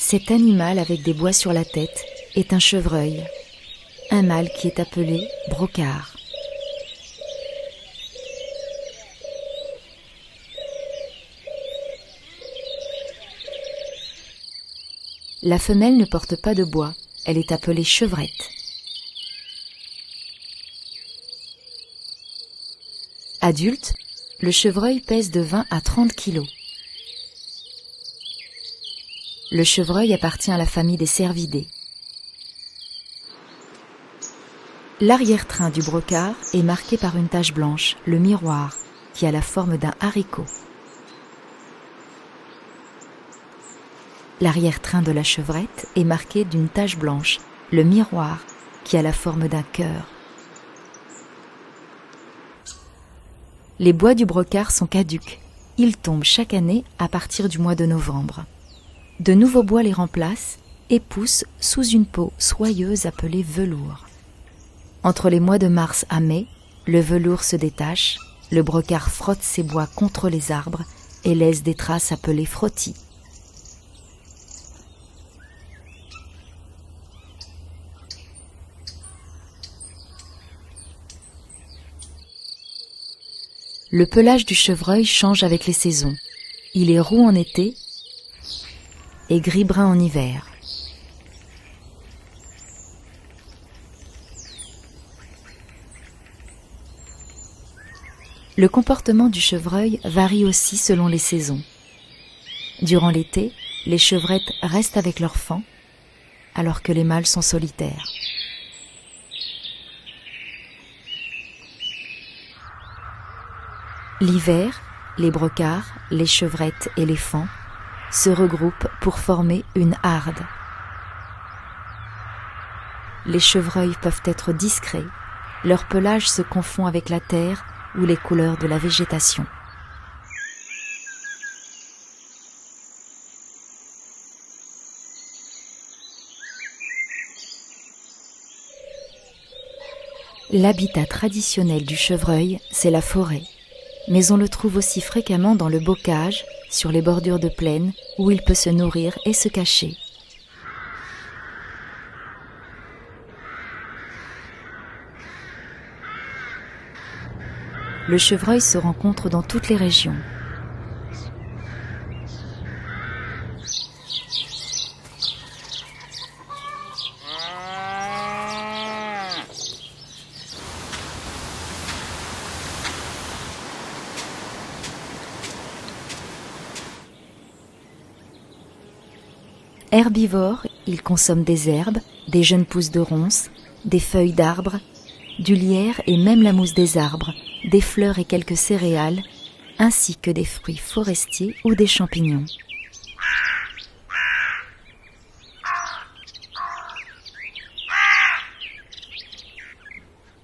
Cet animal avec des bois sur la tête est un chevreuil, un mâle qui est appelé brocard. La femelle ne porte pas de bois, elle est appelée chevrette. Adulte, le chevreuil pèse de 20 à 30 kilos. Le chevreuil appartient à la famille des cervidés. L'arrière-train du brocard est marqué par une tache blanche, le miroir, qui a la forme d'un haricot. L'arrière-train de la chevrette est marqué d'une tache blanche, le miroir, qui a la forme d'un cœur. Les bois du brocard sont caducs. Ils tombent chaque année à partir du mois de novembre. De nouveaux bois les remplacent et poussent sous une peau soyeuse appelée velours. Entre les mois de mars à mai, le velours se détache, le brocard frotte ses bois contre les arbres et laisse des traces appelées frottis. Le pelage du chevreuil change avec les saisons. Il est roux en été et gris-brun en hiver. Le comportement du chevreuil varie aussi selon les saisons. Durant l'été, les chevrettes restent avec leurs faons, alors que les mâles sont solitaires. L'hiver, les brocards, les chevrettes et les faons se regroupent pour former une harde. Les chevreuils peuvent être discrets, leur pelage se confond avec la terre ou les couleurs de la végétation. L'habitat traditionnel du chevreuil, c'est la forêt, mais on le trouve aussi fréquemment dans le bocage, sur les bordures de plaine, où il peut se nourrir et se cacher. Le chevreuil se rencontre dans toutes les régions. Herbivore, il consomme des herbes, des jeunes pousses de ronces, des feuilles d'arbres, du lierre et même la mousse des arbres, des fleurs et quelques céréales, ainsi que des fruits forestiers ou des champignons.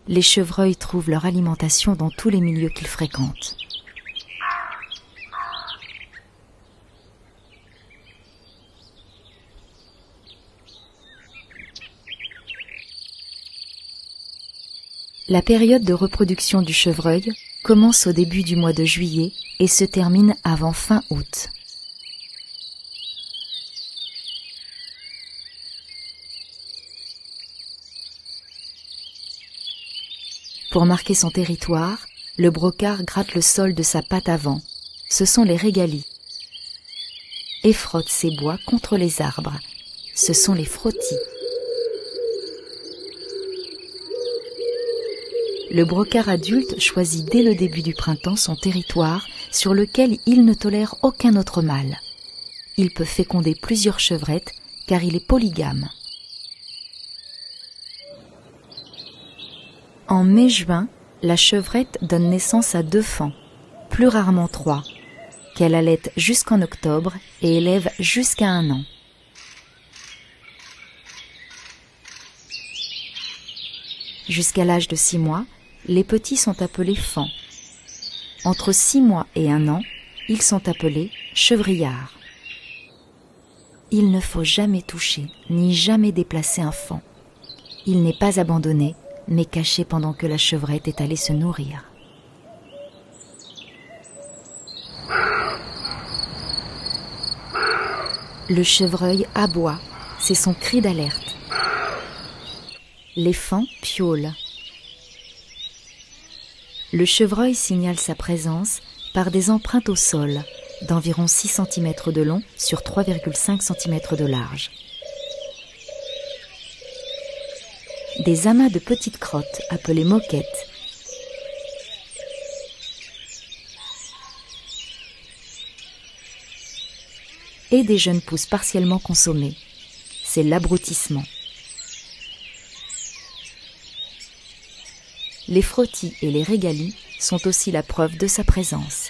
Les chevreuils trouvent leur alimentation dans tous les milieux qu'ils fréquentent. La période de reproduction du chevreuil commence au début du mois de juillet et se termine avant fin août. Pour marquer son territoire, le brocard gratte le sol de sa patte avant. Ce sont les régalies. Et frotte ses bois contre les arbres. Ce sont les frottis. Le brocard adulte choisit dès le début du printemps son territoire sur lequel il ne tolère aucun autre mâle. Il peut féconder plusieurs chevrettes car il est polygame. En mai-juin, la chevrette donne naissance à 2 faons, plus rarement 3, qu'elle allaite jusqu'en octobre et élève jusqu'à 1 an. Jusqu'à l'âge de 6 mois, les petits sont appelés faons. Entre 6 mois et 1 an, ils sont appelés chevrillards. Il ne faut jamais toucher ni jamais déplacer un faon. Il n'est pas abandonné, mais caché pendant que la chevrette est allée se nourrir. Le chevreuil aboie, c'est son cri d'alerte. Les faons piaulent. Le chevreuil signale sa présence par des empreintes au sol d'environ 6 cm de long sur 3,5 cm de large. Des amas de petites crottes appelées moquettes et des jeunes pousses partiellement consommées. C'est l'abroutissement. Les frottis et les régalies sont aussi la preuve de sa présence.